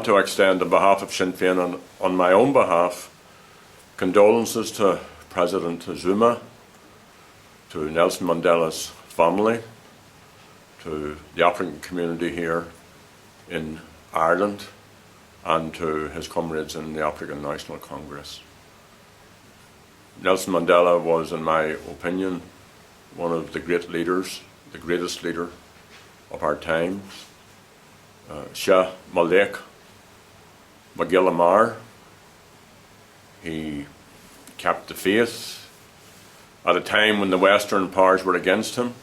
to extend on behalf of Sinn Féin and on my own behalf condolences to President Zuma, to Nelson Mandela's family, to the African community here in Ireland, and to his comrades in the African National Congress. Nelson Mandela was, in my opinion, one of the great leaders, the greatest leader of our times. Shah Malik Magilamar, he kept the faith at a time when the Western powers were against him.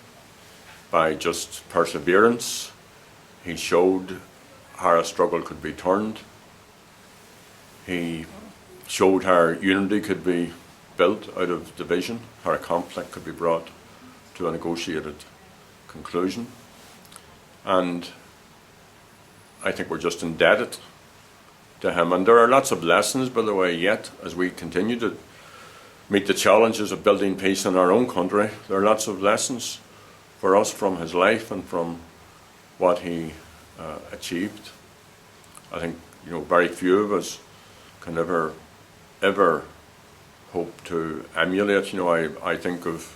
By just perseverance, he showed how a struggle could be turned. He showed how unity could be built out of division, how a conflict could be brought to a negotiated conclusion. And I think we're just indebted to him. And there are lots of lessons, by the way, yet, as we continue to meet the challenges of building peace in our own country. There are lots of lessons for us from his life and from what he achieved. I think, very few of us can ever hope to emulate. I think of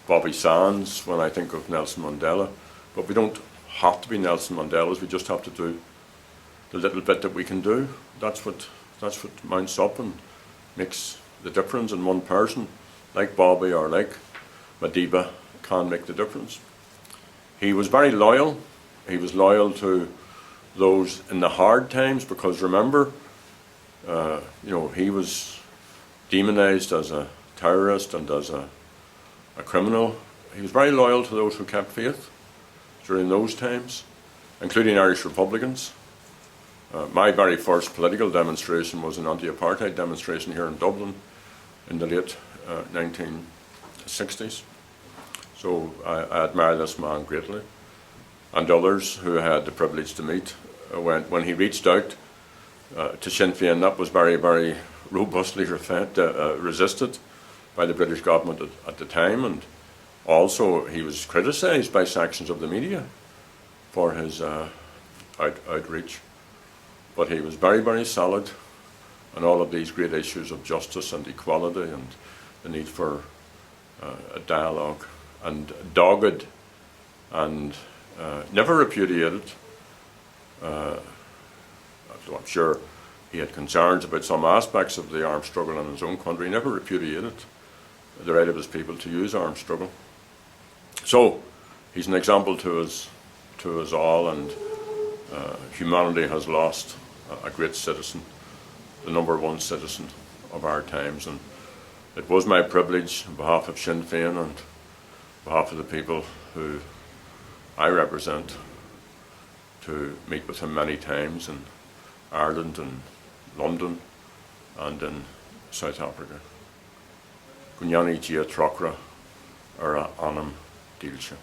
Bobby Sands when I think of Nelson Mandela, but we don't have to be Nelson Mandelas. We just have to do the little bit that we can do. That's what mounts up and makes the difference. And one person like Bobby or like Madiba can make the difference. He was very loyal. He was loyal to those in the hard times, because remember, he was demonized as a terrorist and as a criminal. He was very loyal to those who kept faith during those times, including Irish Republicans. My very first political demonstration was an anti-apartheid demonstration here in Dublin in the late 1960s. So I admire this man greatly, and others who I had the privilege to meet. When he reached out to Sinn Féin, that was very, very robustly resisted by the British government at the time, and also he was criticised by sections of the media for his outreach. But he was very, very solid on all of these great issues of justice and equality and the need for a dialogue, and dogged and never repudiated. Though I'm sure he had concerns about some aspects of the armed struggle in his own country, he never repudiated the right of his people to use armed struggle. So he's an example to us all, and humanity has lost a great citizen, the number one citizen of our times. And it was my privilege, on behalf of Sinn Féin and on behalf of the people who I represent, to meet with him many times in Ireland and London and in South Africa. Gunyani Gia Trokra Ura Anam Dilsha.